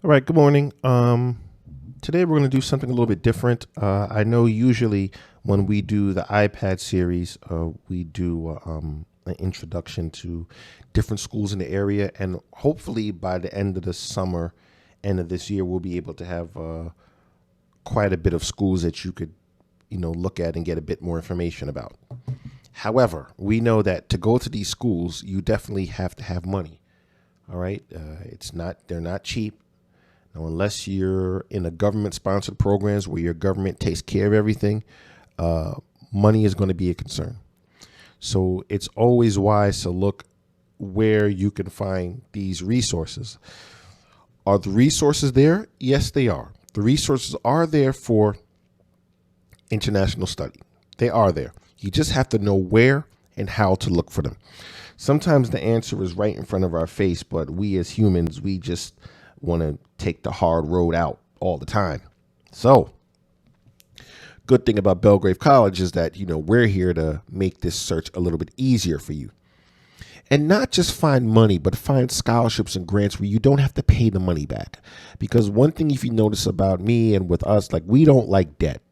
All right, good morning. Today we're going to do something a little bit different. I know usually when we do the iPad series, we do an introduction to different schools in the area, and hopefully by the end of the summer, end of this year, we'll be able to have quite a bit of schools that you could, look at and get a bit more information about. However, we know that to go to these schools, you definitely have to have money. All right, they're not cheap. Now, unless you're in a government sponsored programs where your government takes care of everything, uh, money is going to be a concern. So it's always wise to look where you can find these resources. Are the resources there? Yes, they are. The resources are there for international study. They are there. You just have to know where and how to look for them. Sometimes the answer is right in front of our face, but we as humans, we just want to take the hard road out all the time. So, good thing about Belgrave College is that, we're here to make this search a little bit easier for you. And not just find money, but find scholarships and grants where you don't have to pay the money back. Because one thing, if you notice about me and with us, like we don't like debt.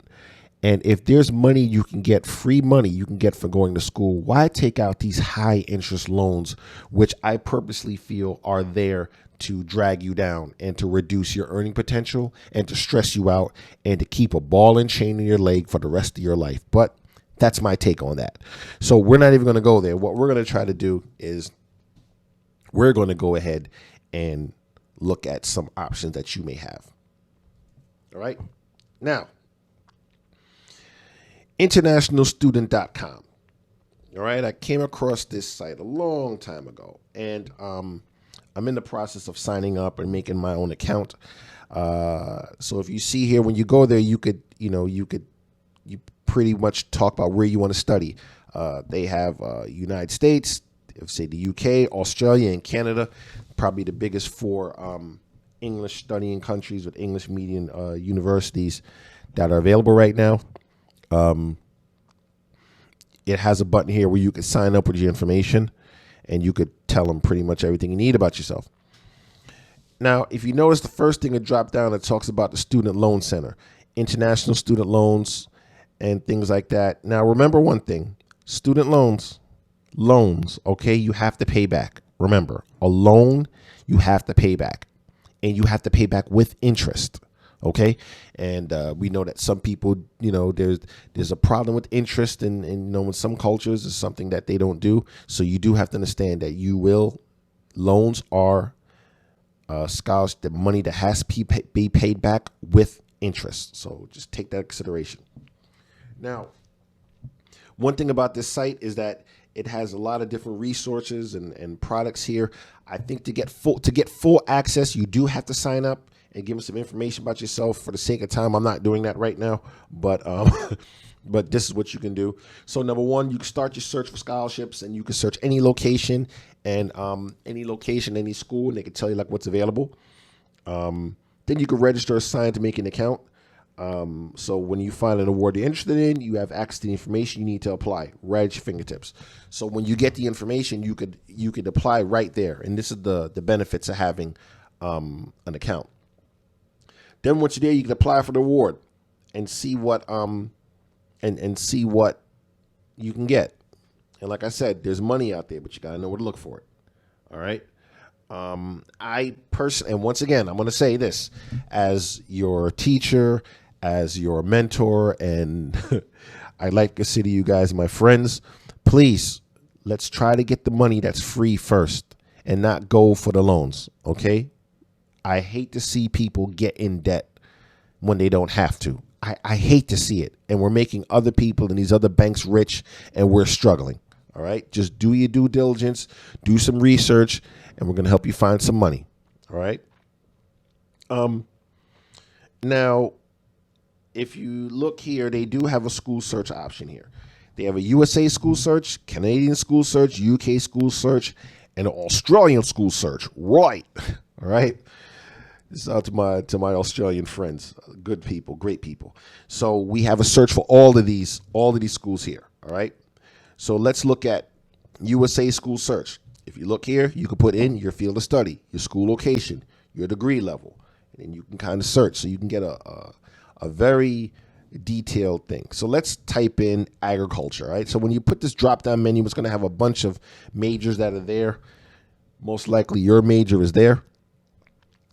And if there's money you can get, free money you can get for going to school, why take out these high interest loans, which I purposely feel are there to drag you down and to reduce your earning potential and to stress you out and to keep a ball and chain in your leg for the rest of your life. But that's my take on that. So we're not even going to go there. What we're going to try to do is we're going to go ahead and look at some options that you may have. All right. Now, internationalstudent.com. All right, I came across this site a long time ago, and I'm in the process of signing up and making my own account. So if you see here, when you go there, you pretty much talk about where you want to study. They have United States, say the UK, Australia, and Canada, probably the biggest four English studying countries with English medium universities that are available right now. It has a button here where you can sign up with your information and you could tell them pretty much everything you need about yourself. Now, if you notice, the first thing that dropped down, it talks about the Student Loan Center, international student loans, and things like that. Now, remember one thing, student loans, okay, you have to pay back. Remember, a loan, you have to pay back, and you have to pay back with interest. Okay, and we know that some people, there's a problem with interest, and in some cultures is something that they don't do. So you do have to understand that loans are scholarship, the money that has to be paid back with interest. So just take that into consideration. Now, one thing about this site is that it has a lot of different resources and products here. I think to get full access, you do have to sign up and give them some information about yourself. For the sake of time, I'm not doing that right now, but but this is what you can do. So number one, you can start your search for scholarships, and you can search any location and any school, and they can tell you like what's available. Then you can register a sign to make an account. So when you find an award you're interested in, you have access to the information you need to apply right at your fingertips. So when you get the information, you could apply right there, and this is the benefits of having an account. Then once you're there, you can apply for the award and see what and see what you can get. And like I said, there's money out there, but you gotta know where to look for it. All right. And once again, I'm going to say this as your teacher, as your mentor, and I'd like to say to you guys, my friends, please, let's try to get the money that's free first and not go for the loans. Okay. I hate to see people get in debt when they don't have to. I hate to see it. And we're making other people and these other banks rich, and we're struggling. All right. Just do your due diligence, do some research, and we're going to help you find some money. All right. Now, if you look here, they do have a school search option here. They have a USA school search, Canadian school search, UK school search, and an Australian school search. Right. All right. This is out to my Australian friends, good people, great people. So we have a search for all of these schools here. All right. So let's look at USA school search. If you look here, you can put in your field of study, your school location, your degree level, and then you can kind of search, so you can get a very detailed thing. So let's type in agriculture, right? So when you put this drop down menu, it's going to have a bunch of majors that are there. Most likely your major is there.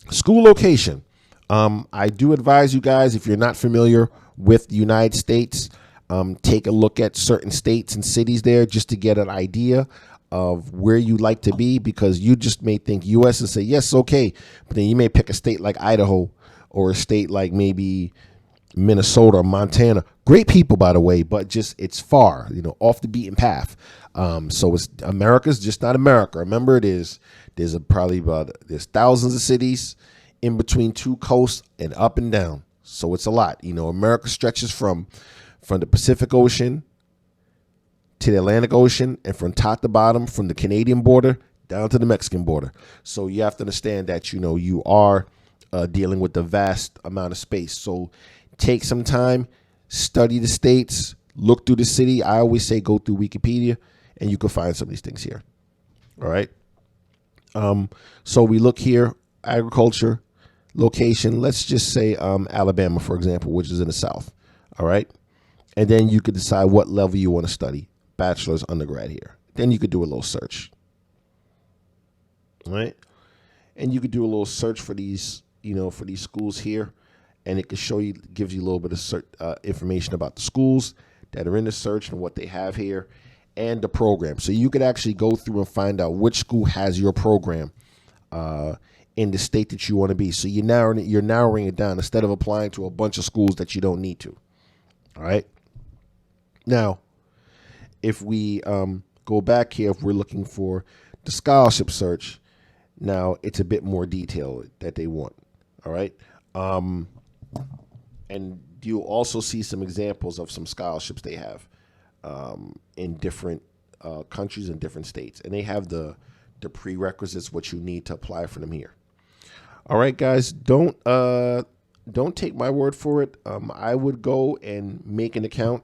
School location. I do advise you guys, if you're not familiar with the United States, take a look at certain states and cities there just to get an idea of where you like to be, because you just may think U.S. and say, yes, okay. But then you may pick a state like Idaho or a state like maybe Minnesota or Montana. Great people, by the way, but just it's far, off the beaten path. So it's America's just not America. Remember, there's thousands of cities in between two coasts and up and down. So it's a lot. America stretches from the Pacific Ocean to the Atlantic Ocean, and from top to bottom, from the Canadian border down to the Mexican border. So you have to understand that, you are dealing with a vast amount of space. So take some time, study the states, look through the city. I always say go through Wikipedia, and you can find some of these things here. All right. So we look here, agriculture, location. Let's just say Alabama, for example, which is in the South. All right. And then you could decide what level you want to study, bachelor's, undergrad here. Then you could do a little search. All right. And you could do a little search for these, for these schools here. And it can gives you a little bit of information about the schools that are in the search and what they have here and the program. So you could actually go through and find out which school has your program in the state that you want to be. So you're narrowing it down instead of applying to a bunch of schools that you don't need to. All right. Now, if we go back here, if we're looking for the scholarship search, now it's a bit more detailed that they want. All right. And you'll also see some examples of some scholarships they have in different countries and different states. And they have the prerequisites, what you need to apply for them here. All right, guys, don't take my word for it. I would go and make an account.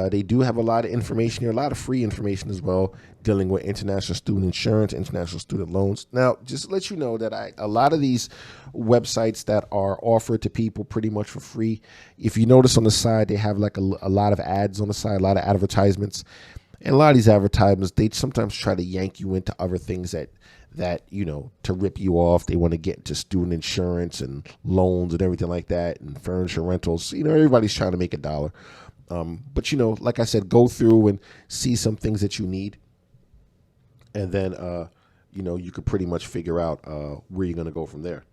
They do have a lot of information here, a lot of free information as well, dealing with international student insurance, international student loans. Now, just to let you know that a lot of these websites that are offered to people pretty much for free, if you notice on the side, they have like a lot of ads on the side, a lot of advertisements. And a lot of these advertisements, they sometimes try to yank you into other things that to rip you off. They want to get into student insurance and loans and everything like that, and furniture rentals. Everybody's trying to make a dollar. But like I said, go through and see some things that you need, and then you could pretty much figure out where you're going to go from there.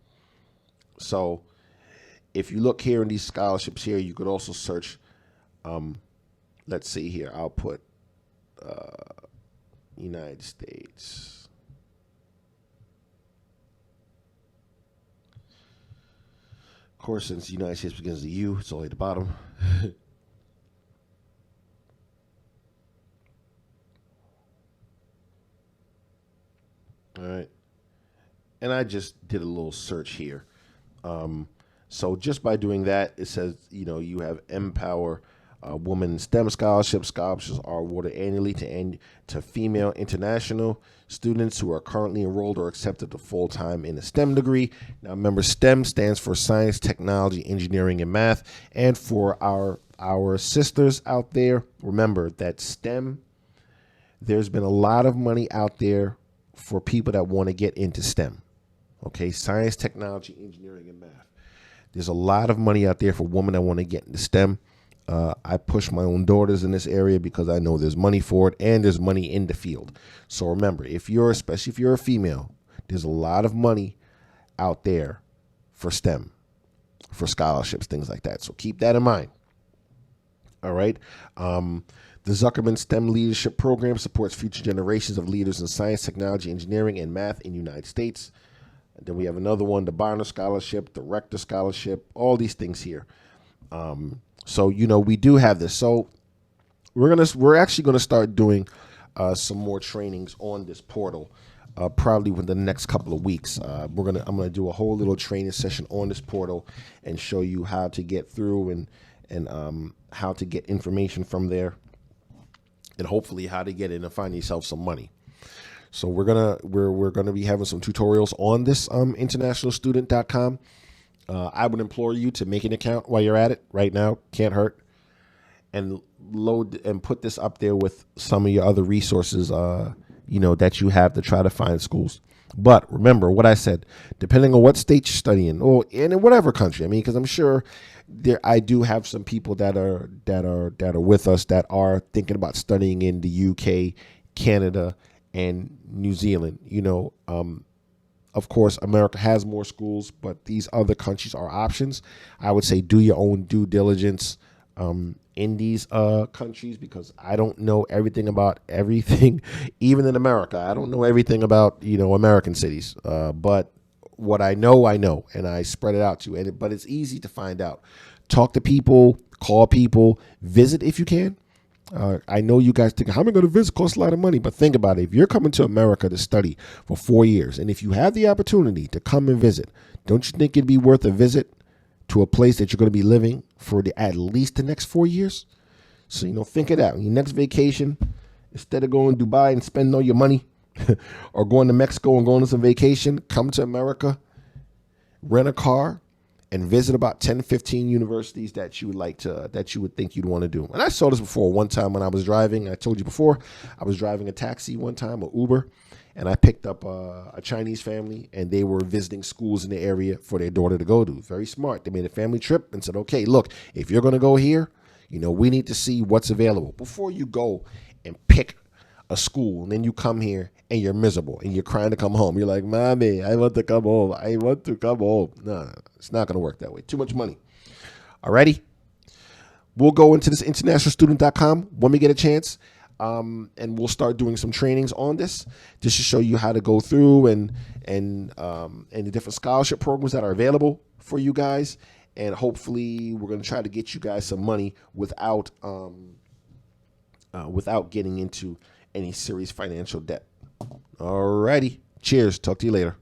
So if you look here in these scholarships here, you could also search. Let's see here. I'll put United States. Of course, since the United States begins with U, it's only at the bottom. All right. And I just did a little search here. So just by doing that, it says, you have Empower Woman STEM scholarships. Scholarships are awarded annually to female international students who are currently enrolled or accepted to full-time in a STEM degree. Now, remember, STEM stands for science, technology, engineering, and math. And for our sisters out there, remember that STEM, there's been a lot of money out there for people that want to get into STEM. Okay, science, technology, engineering, and math. There's a lot of money out there for women that want to get into STEM. I push my own daughters in this area because I know there's money for it and there's money in the field. So remember, especially if you're a female, there's a lot of money out there for STEM, for scholarships, things like that. So keep that in mind. All right. The Zuckerman STEM Leadership Program supports future generations of leaders in science, technology, engineering, and math in the United States. And then we have another one, the Bonner Scholarship, the Rector Scholarship, all these things here. So, we do have this. So we're actually going to start doing some more trainings on this portal, probably within the next couple of weeks. I'm going to do a whole little training session on this portal and show you how to get through and how to get information from there, and hopefully how to get in and find yourself some money. So we're gonna be having some tutorials on this internationalstudent.com. I would implore you to make an account while you're at it right now. Can't hurt. And load and put this up there with some of your other resources, that you have to try to find schools. But remember what I said, depending on what state you're studying or in whatever country. I mean, because I'm sure I do have some people that are with us that are thinking about studying in the UK, Canada, and New Zealand. Of course, America has more schools, but these other countries are options. I would say do your own due diligence in these countries, because I don't know everything about everything. Even in America, I don't know everything about American cities. But what I know, and I spread it out to you. But it's easy to find out. Talk to people, call people, visit if you can. I know you guys think, how am I going to visit? Costs a lot of money. But think about it. If you're coming to America to study for 4 years, and if you have the opportunity to come and visit, don't you think it'd be worth a visit to a place that you're going to be living for at least the next 4 years? So, think of that. Your next vacation, instead of going to Dubai and spending all your money or going to Mexico and going on some vacation, come to America, rent a car, and visit about 10, 15 universities that you would think you'd want to do. And I saw this before one time when I was driving. I told you before, I was driving a taxi one time, or Uber, and I picked up a Chinese family, and they were visiting schools in the area for their daughter to go to. Very smart. They made a family trip and said, okay, look, if you're going to go here, we need to see what's available before you go and pick a school. And then you come here and you're miserable and you're crying to come home. You're like, Mommy, I want to come home. I want to come home. No, it's not going to work that way. Too much money. Alrighty. We'll go into this internationalstudent.com when we get a chance. And we'll start doing some trainings on this just to show you how to go through and the different scholarship programs that are available for you guys. And hopefully we're going to try to get you guys some money without getting into any serious financial debt. Alrighty. Cheers. Talk to you later.